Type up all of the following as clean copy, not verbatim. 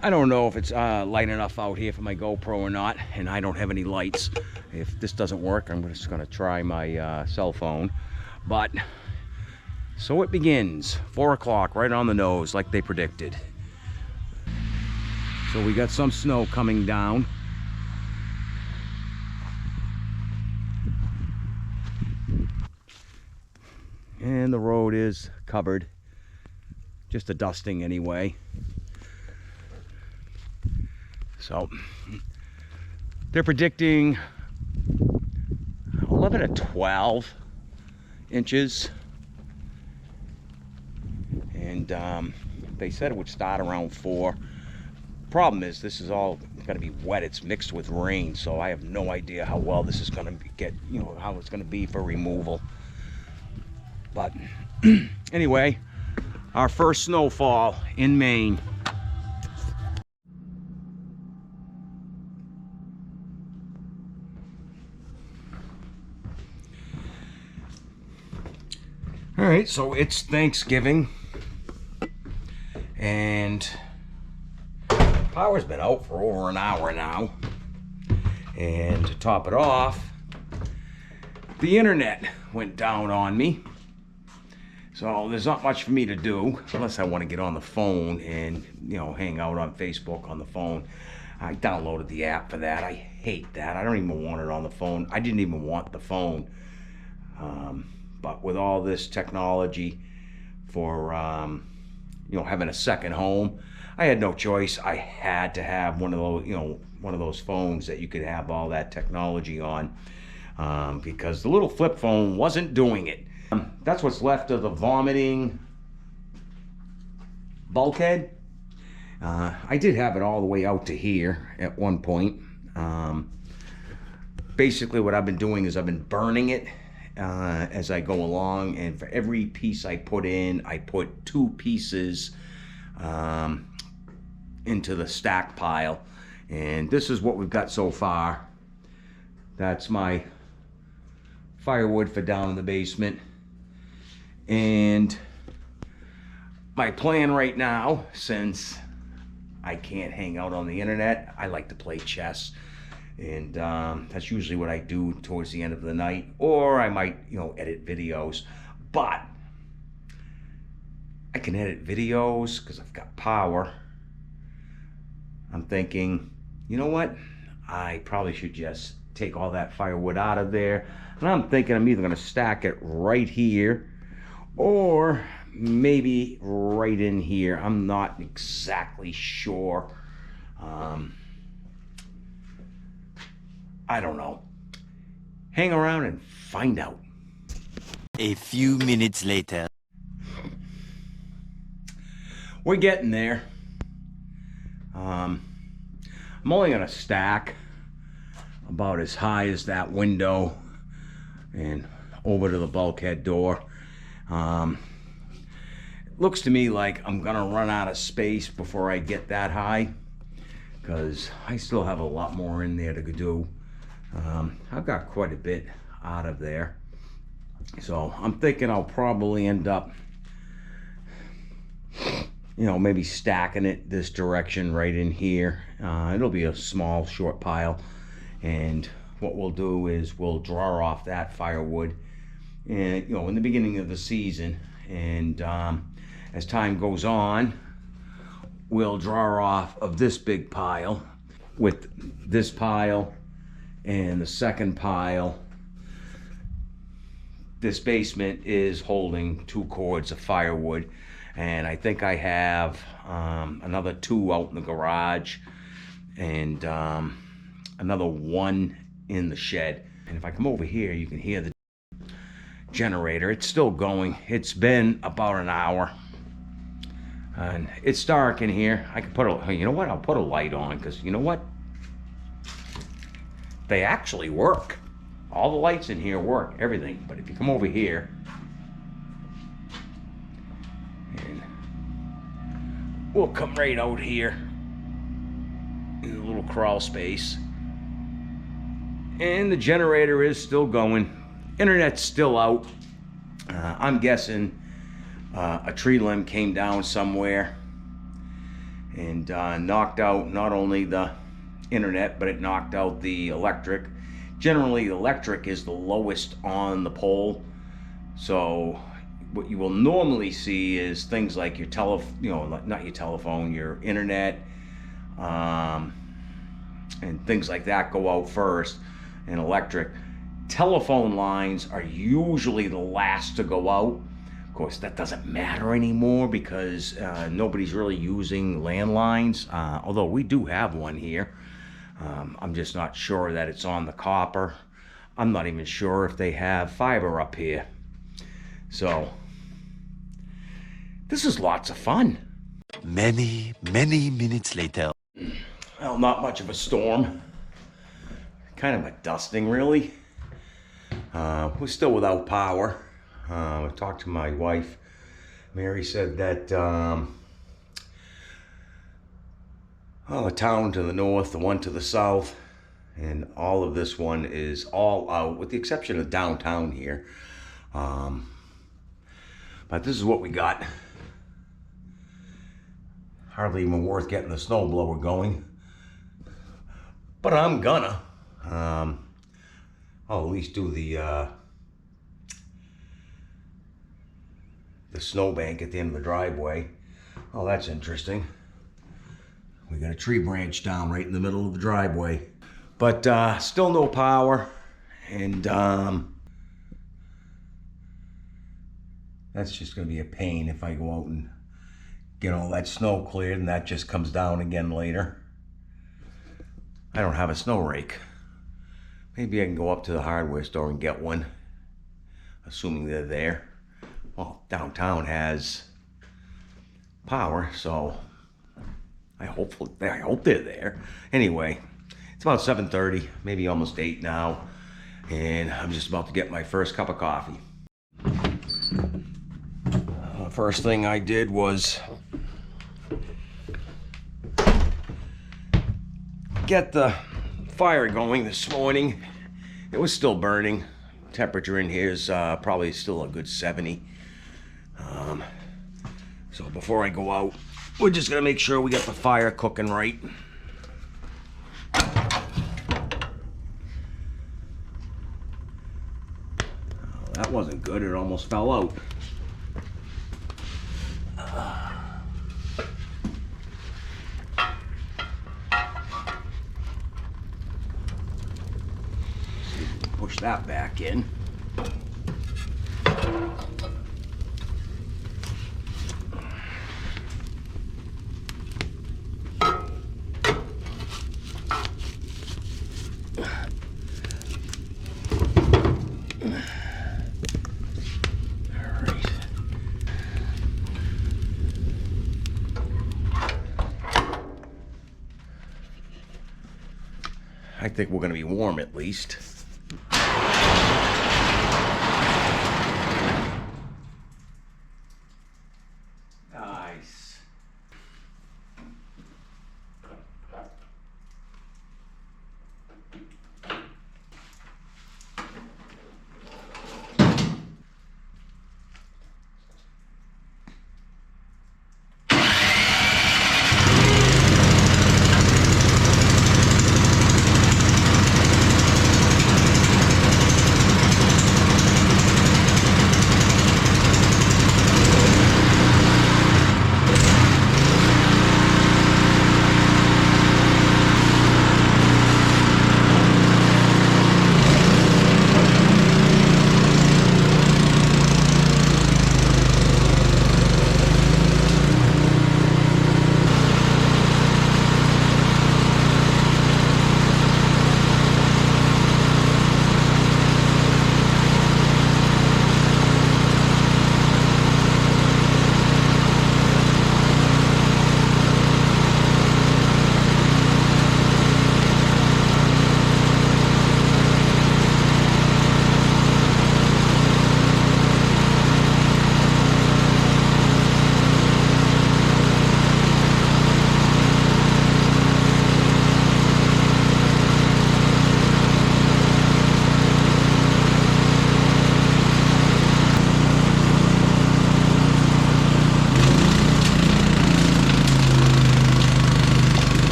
I don't know if it's light enough out here for my GoPro or not, and I don't have any lights. If this doesn't work, I'm just gonna try my cell phone. But, so it begins. 4 o'clock, right on the nose, like they predicted. So we got some snow coming down. And the road is covered. Just a dusting anyway. So they're predicting 11 to 12 inches. And they said it would start around 4. Problem is, this is all going to be wet. It's mixed with rain, so I have no idea how well this is going to get, you know, how it's going to be for removal. But anyway, our first snowfall in Maine. All right, so it's Thanksgiving, and power's been out for over an hour now. And to top it off, the internet went down on me. So there's not much for me to do unless I want to get on the phone and, you know, hang out on Facebook on the phone. I downloaded the app for that. I hate that. I don't even want it on the phone. I didn't even want the phone. But with all this technology for, you know, having a second home, I had no choice. I had to have one of those, you know, one of those phones that you could have all that technology on, because the little flip phone wasn't doing it. That's what's left of the vomiting bulkhead. I did have it all the way out to here at one point. Basically what I've been doing is I've been burning it as I go along, and for every piece I put in, I put 2 pieces into the stack pile. And this is what we've got so far. That's my firewood for down in the basement. And my plan right now, since I can't hang out on the internet, I like to play chess. And that's usually what I do towards the end of the night. Or I might, you know, edit videos. But I can edit videos because I've got power. I'm thinking, you know what? I probably should just take all that firewood out of there. And I'm thinking I'm either going to stack it right here or maybe right in here. I'm not exactly sure. I don't know. Hang around and find out. A few minutes later. We're getting there. I'm only going to stack about as high as that window and over to the bulkhead door. Looks to me like I'm gonna run out of space before I get that high, because I still have a lot more in there to do. I've got quite a bit out of there, so I'm thinking I'll probably end up, you know, maybe stacking it this direction right in here. It'll be a small short pile, and what we'll do is we'll draw off that firewood, and, you know, in the beginning of the season, and as time goes on, we'll draw off of this big pile. With this pile and the second pile, this basement is holding 2 cords of firewood, and I think I have another 2 out in the garage, and another 1 in the shed. And if I come over here, you can hear the generator. It's still going. It's been about an hour, and it's dark in here. I can put a, you know what, I'll put a light on, because you know what, they actually work. All the lights in here work, everything. But if you come over here, and we'll come right out here in a little crawl space, and the generator is still going. Internet's still out. I'm guessing a tree limb came down somewhere, and knocked out not only the internet, but it knocked out the electric. Generally, electric is the lowest on the pole, so what you will normally see is things like your not your telephone, your internet, and things like that go out first, and electric. Telephone lines are usually the last to go out. Of course, that doesn't matter anymore because nobody's really using landlines, although we do have one here. I'm just not sure that it's on the copper. I'm not even sure if they have fiber up here. So, this is lots of fun. Many minutes later. Well, not much of a storm. Kind of a dusting, really. We're still without power. I talked to my wife. Mary said that the town to the north, the one to the south, and all of this one is all out, with the exception of downtown here. But this is what we got. Hardly even worth getting the snowblower going. But I'm gonna. I'll at least do the snowbank at the end of the driveway. Oh, that's interesting. We got a tree branch down right in the middle of the driveway. But still no power, and that's just gonna be a pain if I go out and get all that snow cleared and that just comes down again later. I don't have a snow rake. Maybe I can go up to the hardware store and get one, assuming they're there. Well, downtown has power, so I hope they're there. Anyway, it's about 7:30, maybe almost 8 now, and I'm just about to get my first cup of coffee. First thing I did was get the fire going this morning. It was still burning. Temperature in here is probably still a good 70. So before I go out, we're just gonna make sure we get the fire cooking right. That wasn't good, it almost fell out. Push that back in. I think we're going to be warm at least. Nice.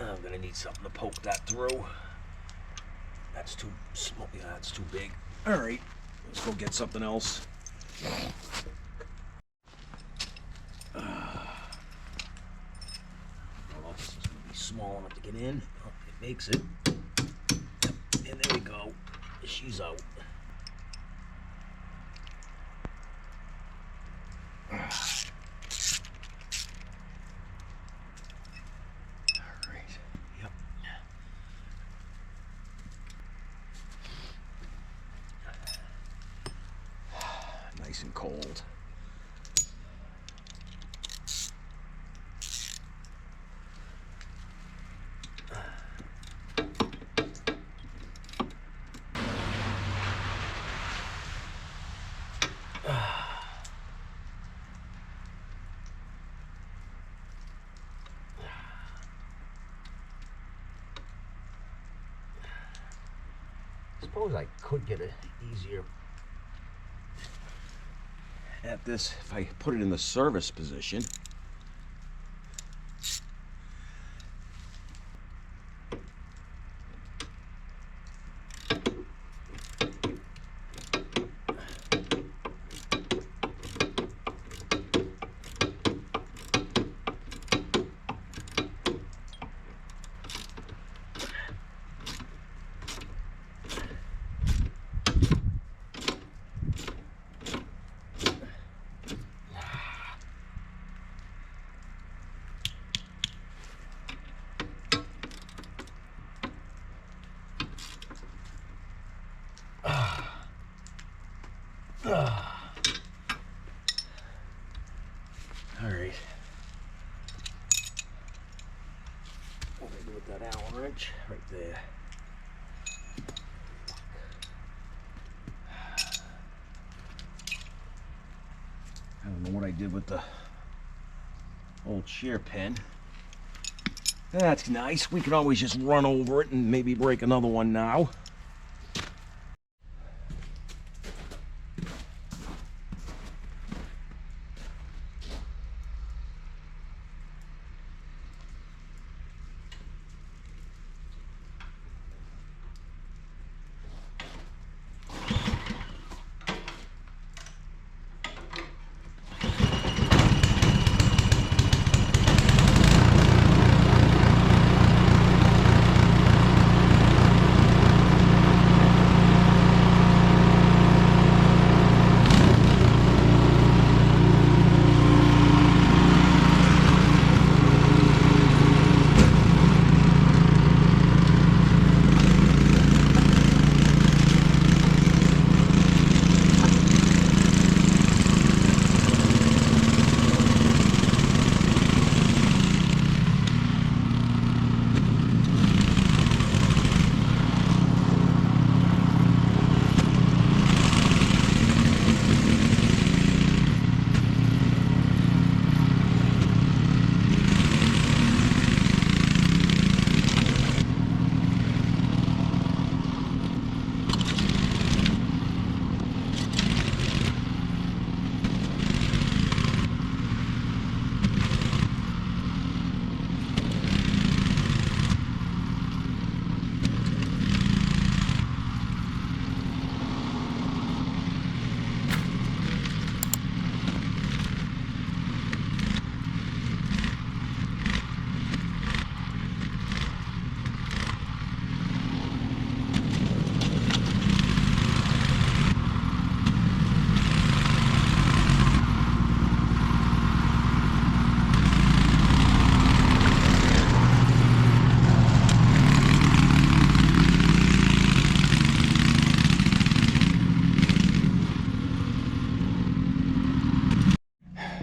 I'm gonna need something to poke that through. That's too small. Yeah, that's too big. All right, let's go get something else. Oh, this is gonna be small enough to get in. Oh, it makes it. And there we go. She's out. All right. Yep. Nice and cold. Suppose I could get it easier at this if I put it in the service position. All right. What do I do with that Allen wrench? Right there. I don't know what I did with the old shear pin. That's nice. We can always just run over it and maybe break another one now.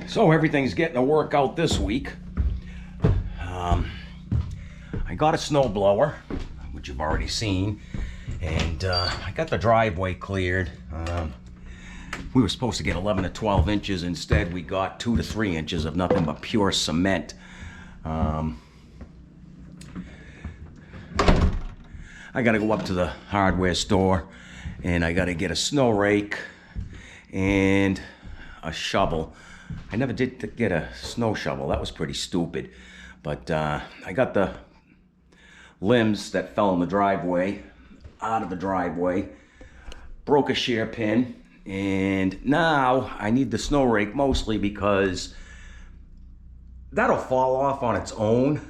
So everything's getting a workout this week. I got a snow blower, which you've already seen, and I got the driveway cleared. We were supposed to get 11 to 12 inches. Instead, we got 2 to 3 inches of nothing but pure cement. I gotta go up to the hardware store, and I gotta get a snow rake and a shovel. I never did get a snow shovel. That was pretty stupid. But I got the limbs that fell in the driveway out of the driveway. Broke a shear pin, and now I need the snow rake mostly because that'll fall off on its own.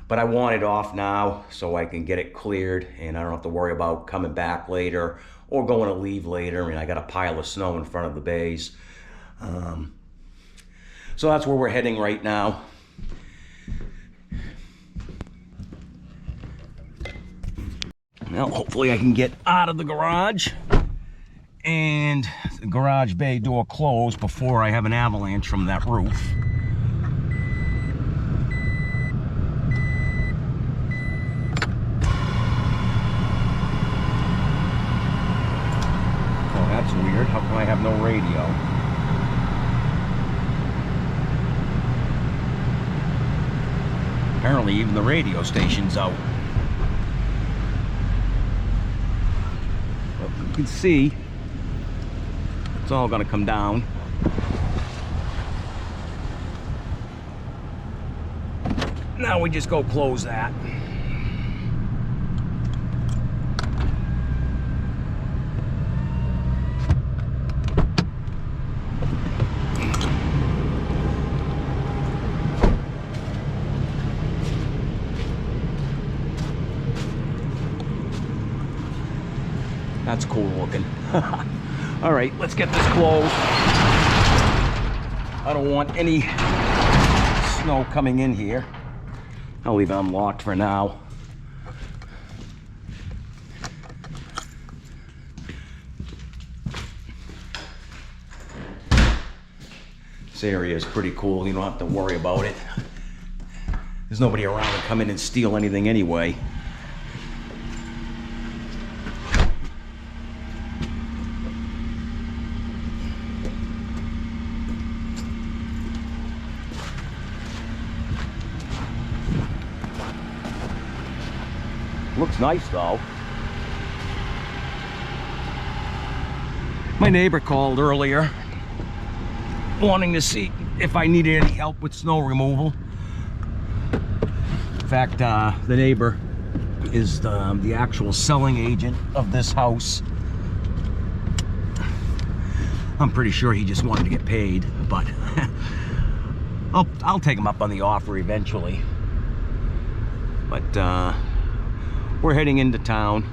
But I want it off now so I can get it cleared and I don't have to worry about coming back later or going to leave later. I mean, I got a pile of snow in front of the bays. So that's where we're heading right now. Now, hopefully I can get out of the garage and the garage bay door closed before I have an avalanche from that roof. Oh, that's weird. How come I have no radio? Apparently even the radio station's out. Well, you can see it's all gonna come down. Now we just go close that. That's cool looking. All right, let's get this closed. I don't want any snow coming in here. I'll leave it unlocked for now. This area is pretty cool. You don't have to worry about it. There's nobody around to come in and steal anything anyway. Looks nice though. My neighbor called earlier wanting to see if I needed any help with snow removal. In fact, the neighbor is the actual selling agent of this house. I'm pretty sure he just wanted to get paid, but I'll take him up on the offer eventually. But we're heading into town.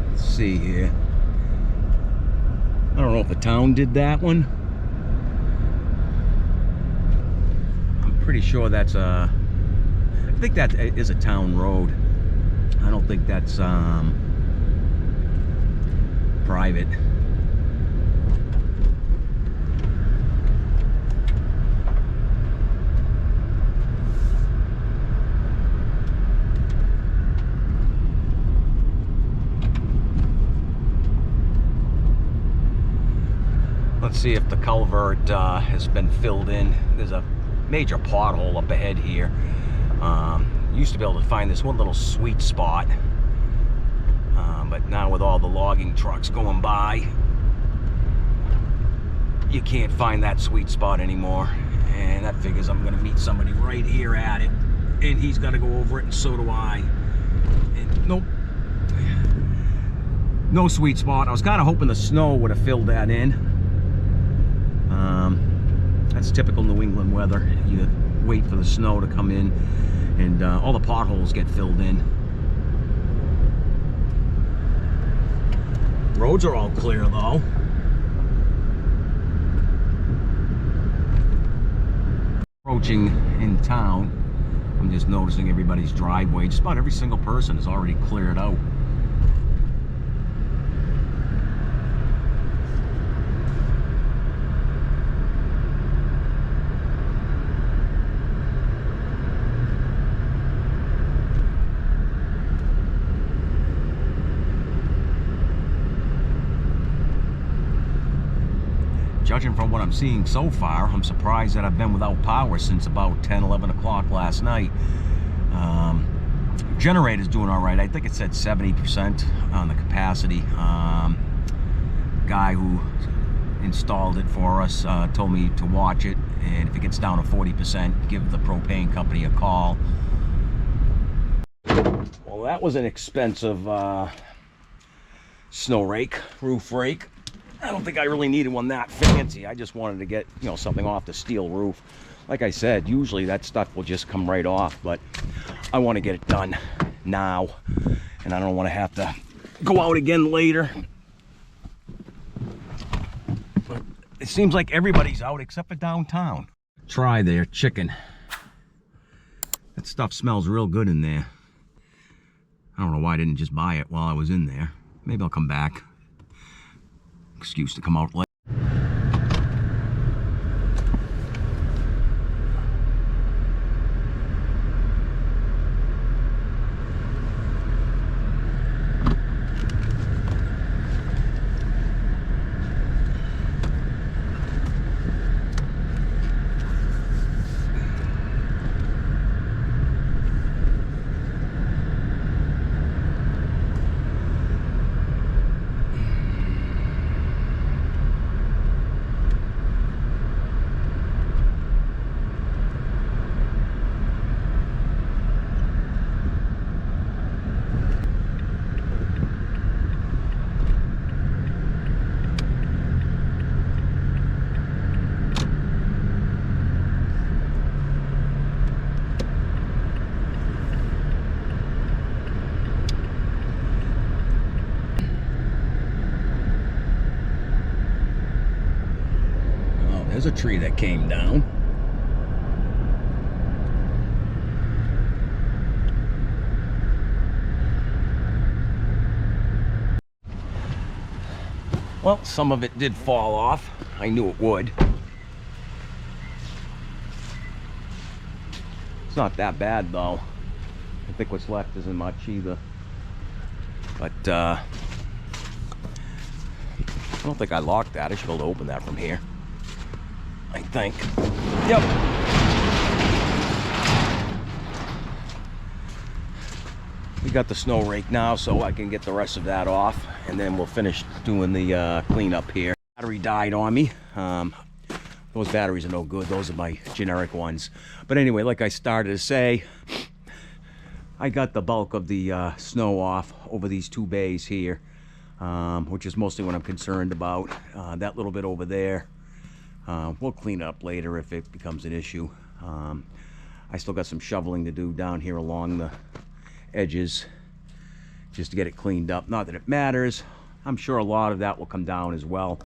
Let's see here. I don't know if the town did that one. I'm pretty sure that's I think that is a town road. I don't think that's private. Let's see if the culvert has been filled in. There's a major pothole up ahead here. Used to be able to find this one little sweet spot, but now with all the logging trucks going by, you can't find that sweet spot anymore. And that figures I'm gonna meet somebody right here at it, and he's got to go over it, and so do I. And nope, no sweet spot. I was kind of hoping the snow would have filled that in. That's typical New England weather. You wait for the snow to come in, and all the potholes get filled in. Roads are all clear though. Approaching in town, I'm just noticing everybody's driveway. Just about every single person is already cleared out. judging from what I'm seeing so far, I'm surprised that I've been without power since about 10, 11 o'clock last night. Generator's doing all right. I think it said 70% on the capacity. Guy who installed it for us told me to watch it, and if it gets down to 40%, give the propane company a call. Well, that was an expensive snow rake, roof rake. I don't think I really needed one that fancy. I just wanted to get, you know, something off the steel roof. Like I said, usually that stuff will just come right off, but I want to get it done now, and I don't want to have to go out again later. But it seems like everybody's out except for downtown. Try their chicken. That stuff smells real good in there. I don't know why I didn't just buy it while I was in there. Maybe I'll come back. Excuse to come out late. There's a tree that came down. Well, some of it did fall off. I knew it would. It's not that bad though. I think what's left isn't much either. But I don't think I locked that. I should be able to open that from here, I think. Yep. We got the snow rake now, so I can get the rest of that off, and then we'll finish doing the cleanup here. Battery died on me. Those batteries are no good. Those are my generic ones. But anyway, like I started to say, I got the bulk of the snow off over these two bays here, which is mostly what I'm concerned about. That little bit over there, we'll clean up later if it becomes an issue. I still got some shoveling to do down here along the edges just to get it cleaned up. Not that it matters. I'm sure a lot of that will come down as well.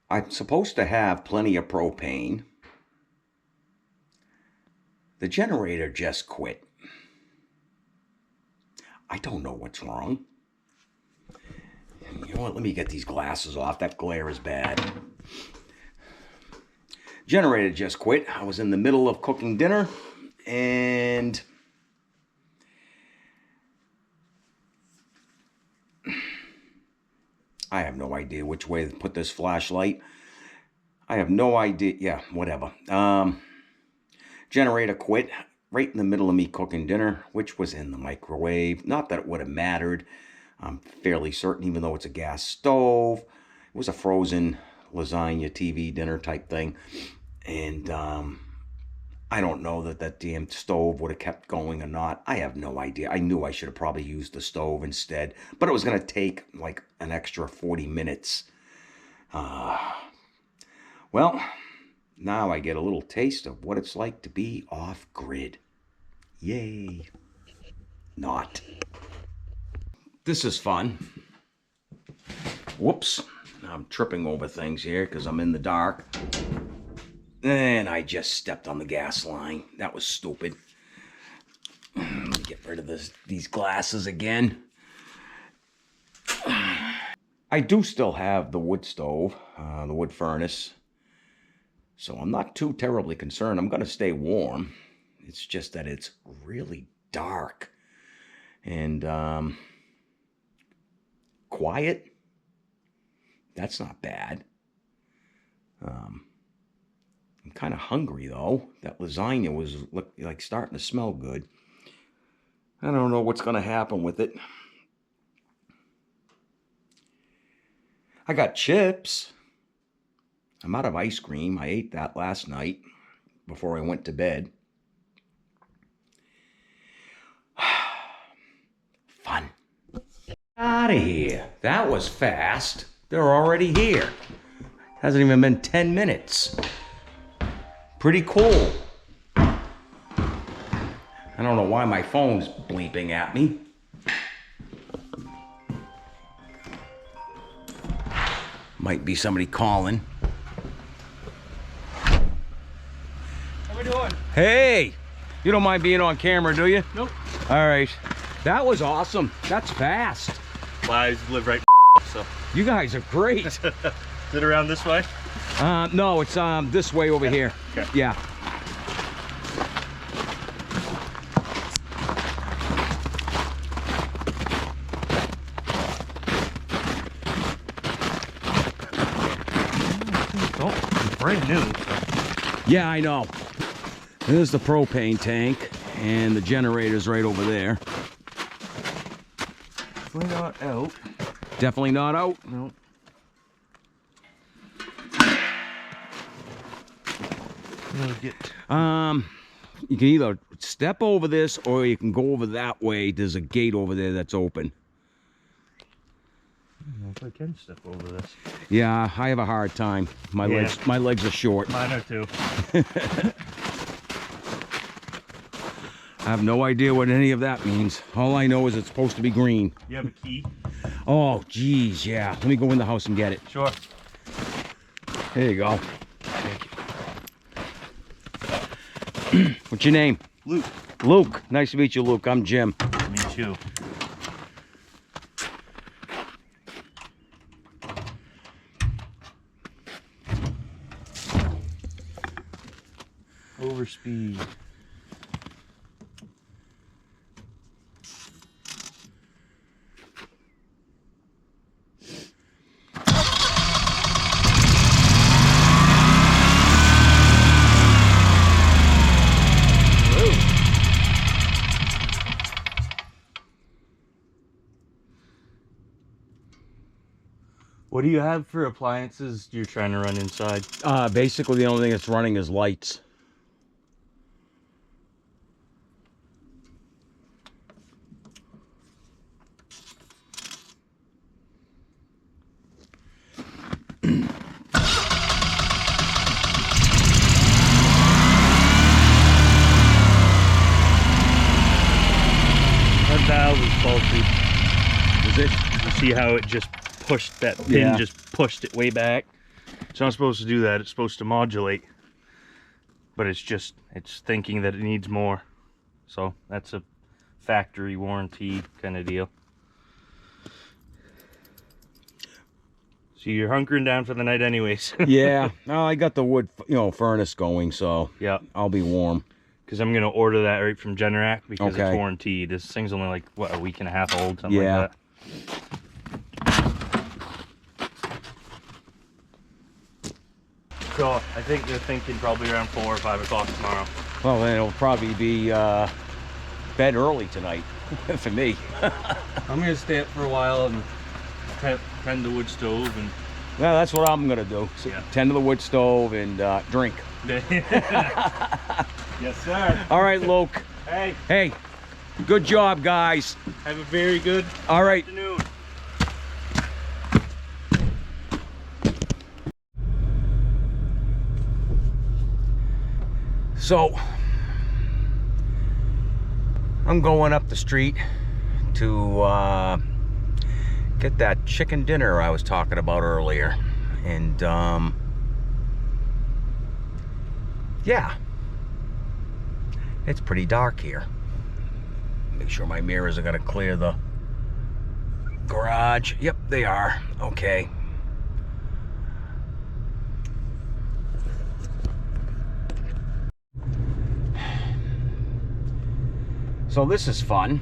I'm supposed to have plenty of propane. The generator just quit. I don't know what's wrong. You know what? Let me get these glasses off. That glare is bad. Generator just quit. I was in the middle of cooking dinner, and I have no idea which way to put this flashlight. I have no idea. Yeah, whatever. Generator quit right in the middle of me cooking dinner, which was in the microwave. Not that it would have mattered. I'm fairly certain, even though it's a gas stove. It was a frozen lasagna TV dinner type thing. And I don't know that that damn stove would have kept going or not. I have no idea. I knew I should have probably used the stove instead, but it was going to take like an extra 40 minutes. Well, now I get a little taste of what it's like to be off-grid. Yay. Not. This is fun. Whoops. I'm tripping over things here because I'm in the dark. And I just stepped on the gas line. That was stupid. Let me get rid of these glasses again. I do still have the wood stove, the wood furnace. So I'm not too terribly concerned. I'm going to stay warm. It's just that it's really dark and quiet. That's not bad. I'm kind of hungry though. That lasagna was like starting to smell good. I don't know what's going to happen with it. I got chips. I'm out of ice cream. I ate that last night before I went to bed. Fun. Out of here. That was fast. They're already here. Hasn't even been 10 minutes. Pretty cool. I don't know why my phone's bleeping at me. Might be somebody calling. How we doing? Hey! You don't mind being on camera, do you? Nope. All right. That was awesome. That's fast. Well, I live right so. You guys are great. Is it around this way? No, it's this way over here. Okay. Yeah. Oh, it's brand new. Yeah, I know. There's the propane tank, and the generator's right over there. Definitely not out. Definitely not out. No. You can either step over this or you can go over that way. There's a gate over there that's open. I don't know if I can step over this. Yeah, I have a hard time. My legs are short. Mine are too. I have no idea what any of that means. All I know is it's supposed to be green. You have a key? Oh, geez, yeah. Let me go in the house and get it. Sure. There you go. What's your name? Luke. Luke. Nice to meet you, Luke. I'm Jim. Me too. Overspeed. What do you have for appliances you're trying to run inside? Basically, the only thing that's running is lights. That valve is faulty. Is it? You see how it just pushed that pin, Yeah. just pushed it way back. It's not supposed to do that. It's supposed to modulate, but it's thinking that it needs more. So that's a factory warranty kind of deal. So you're hunkering down for the night anyways. Yeah. No, I got the wood, furnace going, so Yeah, I'll be warm. because I'm gonna order that right from Generac because Okay. it's warranted. This thing's only like what, a week and a half old, something Yeah. like that. So I think they're thinking probably around 4 or 5 o'clock tomorrow. Well, then it'll probably be bed early tonight for me. I'm gonna stay up for a while and tend the wood stove and Well, that's what I'm gonna do. So, Yeah. tend to the wood stove and drink. Yes, sir. All right, Luke. Hey, Hey, good job, guys. have a very good All right. afternoon. So, I'm going up the street to get that chicken dinner I was talking about earlier. And, yeah, it's pretty dark here. Make sure my mirrors are gonna clear the garage. Yep, they are. Okay. So this is fun.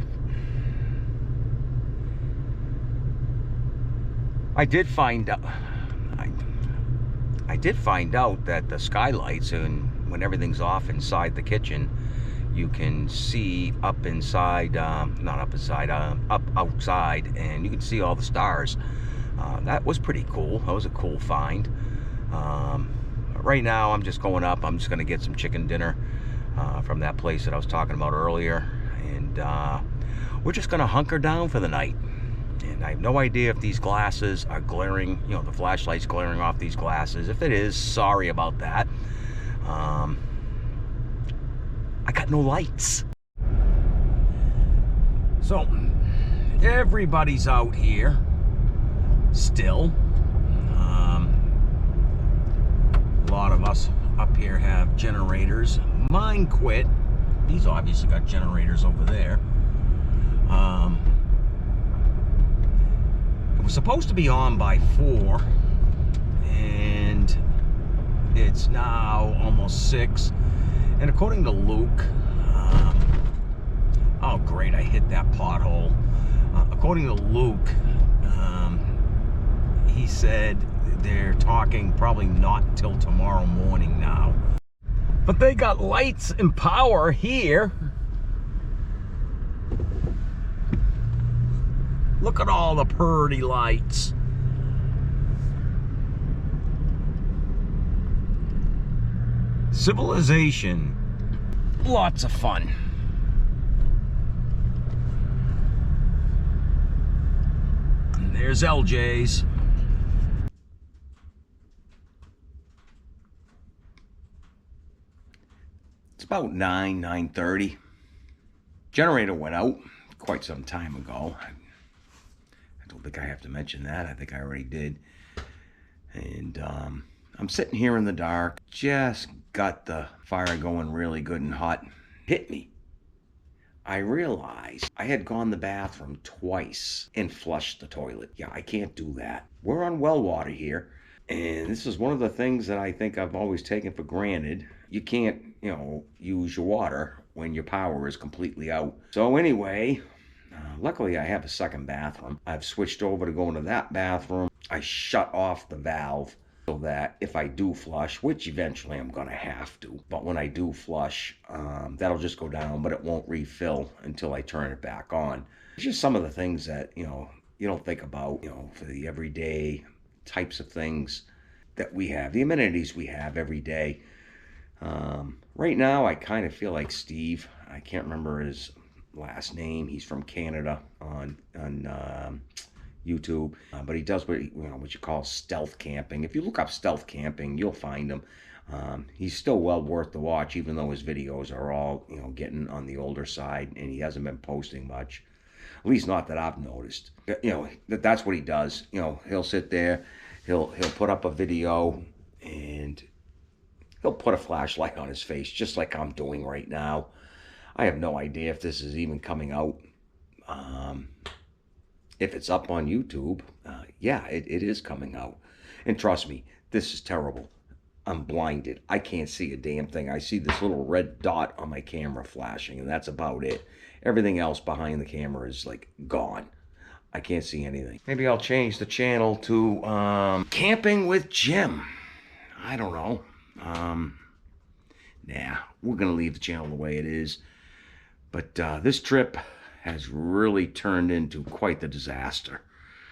I did find out that the skylights, and when everything's off inside the kitchen, you can see up inside, not up inside, up outside, and you can see all the stars. That was pretty cool. That was a cool find. Right now I'm just going up. I'm just going to get some chicken dinner from that place that I was talking about earlier, and we're just going to hunker down for the night. And I have no idea if these glasses are glaring, you know, the flashlight's glaring off these glasses. If it is, sorry about that. I got no lights. So everybody's out here still. A lot of us up here have generators. Mine quit. He's obviously got generators over there. It was supposed to be on by 4, and it's now almost 6. And according to Luke, oh great, I hit that pothole. According to Luke, he said they're talking probably not until tomorrow morning now. But they got lights and power here. Look at all the pretty lights. Civilization. Lots of fun. And there's LJ's. It's about 9:30. Generator went out quite some time ago. I don't think I have to mention that. I think I already did. And I'm sitting here in the dark. Just got the fire going really good and hot. Hit me. I realized I had gone to the bathroom twice and flushed the toilet. Yeah, I can't do that. We're on well water here. And this is one of the things that I think I've always taken for granted. You can't, you know, use your water when your power is completely out. So anyway, luckily I have a second bathroom. I've switched over to go into that bathroom. I shut off the valve so that if I do flush, which eventually I'm gonna have to, but when I do flush, that'll just go down, but it won't refill until I turn it back on. It's just some of the things that, you know, you don't think about, you know, for the everyday types of things that we have, the amenities we have every day. Right now, I kind of feel like Steve. I can't remember his last name. He's from Canada on YouTube, but he does what you call stealth camping. If you look up stealth camping, you'll find him. He's still well worth the watch, even though his videos are all, you know, getting on the older side, and he hasn't been posting much. At least not that I've noticed. You know, that's what he does. You know, he'll sit there, he'll put up a video, and he'll put a flashlight on his face, just like I'm doing right now. I have no idea if this is even coming out. If it's up on YouTube, yeah, it is coming out. And trust me, this is terrible. I'm blinded. I can't see a damn thing. I see this little red dot on my camera flashing, and that's about it. Everything else behind the camera is like gone. I can't see anything. Maybe I'll change the channel to Camping with Jim. I don't know. Nah, we're gonna leave the channel the way it is. But this trip has really turned into quite the disaster.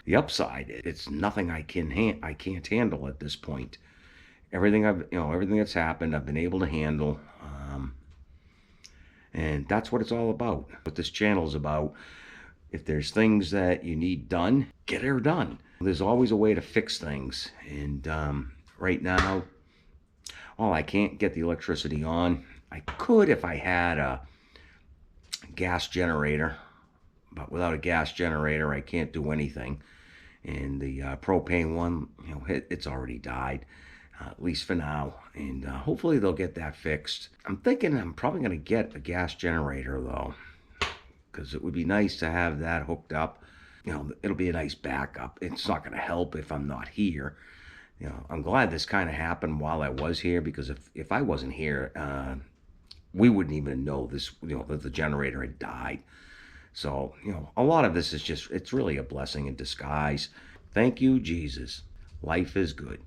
The upside, it's nothing I can't handle at this point. Everything everything that's happened, I've been able to handle, and that's what it's all about. What this channel is about. If there's things that you need done, get her done. There's always a way to fix things, and right now, well, I can't get the electricity on. I could if I had a gas generator, but without a gas generator, I can't do anything. And the propane one, you know, it's already died, at least for now. And hopefully they'll get that fixed. I'm thinking I'm probably going to get a gas generator, though, because it would be nice to have that hooked up. You know, it'll be a nice backup. It's not going to help if I'm not here. You know, I'm glad this kind of happened while I was here, because if I wasn't here, we wouldn't even know this, that the generator had died. So, a lot of this is just, it's really a blessing in disguise. Thank you, Jesus. Life is good.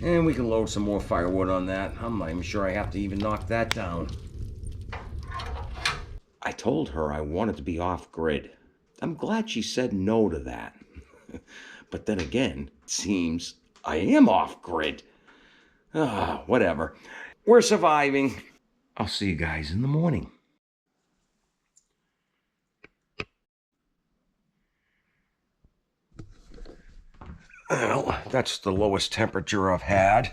And we can load some more firewood on that. I'm not even sure I have to even knock that down. I told her I wanted to be off-grid. I'm glad she said no to that. But then again, it seems I am off-grid. Whatever. We're surviving. I'll see you guys in the morning. Well, that's the lowest temperature I've had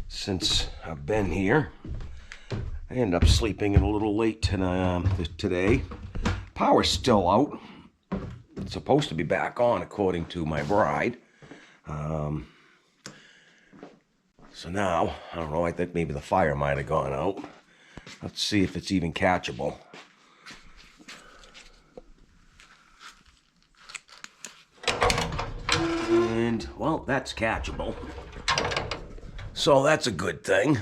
since I've been here. I ended up sleeping in a little late today. Power's still out. It's supposed to be back on, according to my bride. So now, I don't know, I think maybe the fire might have gone out. Let's see if it's even catchable. And, well, that's catchable. So that's a good thing.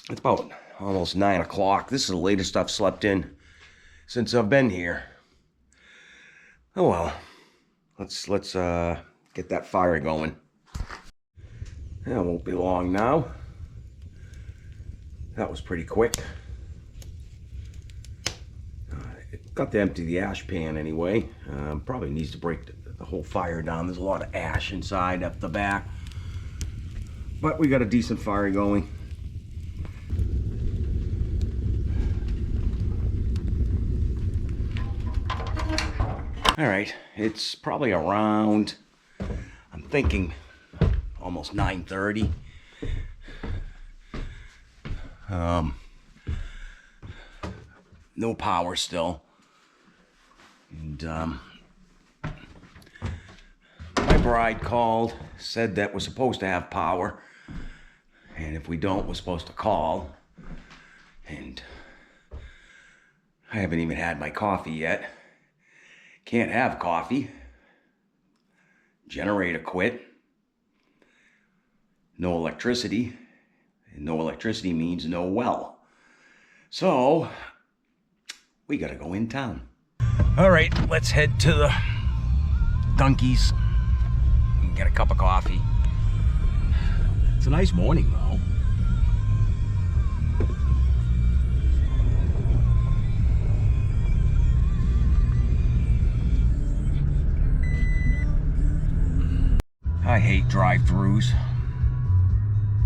It's about almost 9 o'clock. This is the latest I've slept in since I've been here. Oh well. Let's get that fire going. Yeah, it won't be long now. That was pretty quick. Got to empty the ash pan anyway. Probably needs to break the whole fire down. There's a lot of ash inside up the back. But we got a decent fire going. All right, it's probably around, I'm thinking almost 9:30. No power still. And my bride called, said that we're supposed to have power. And if we don't, we're supposed to call. And I haven't even had my coffee yet. Can't have coffee. Generator quit. No electricity. And no electricity means no well. So, we gotta go in town. All right, let's head to the Dunkies and get a cup of coffee. It's a nice morning, though. I hate drive-thrus.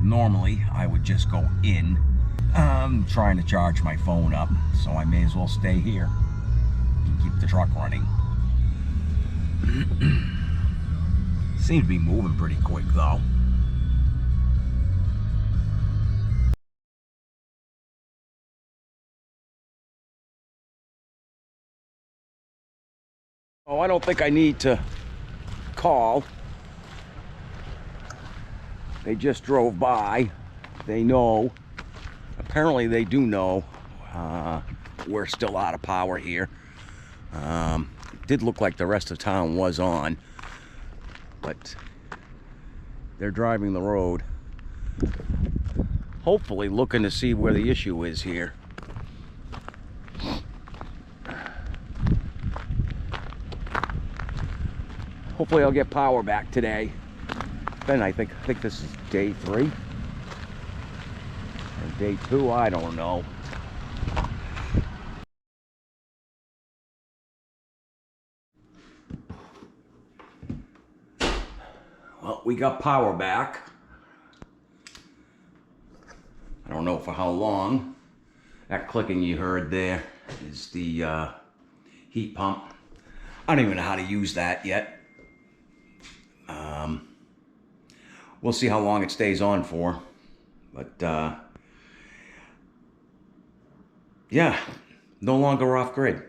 Normally, I would just go in. I'm trying to charge my phone up, so I may as well stay here and keep the truck running. Seems to be moving pretty quick, though. Oh, I don't think I need to call. They just drove by. They know. Apparently they do know we're still out of power here. It did look like the rest of town was on, but they're driving the road, hopefully looking to see where the issue is here. Hopefully I'll get power back today. Then I think this is day 3 or day 2, I don't know. Well, we got power back. I don't know for how long. That clicking you heard there is the heat pump. I don't even know how to use that yet. We'll see how long it stays on for. But yeah, no longer off grid.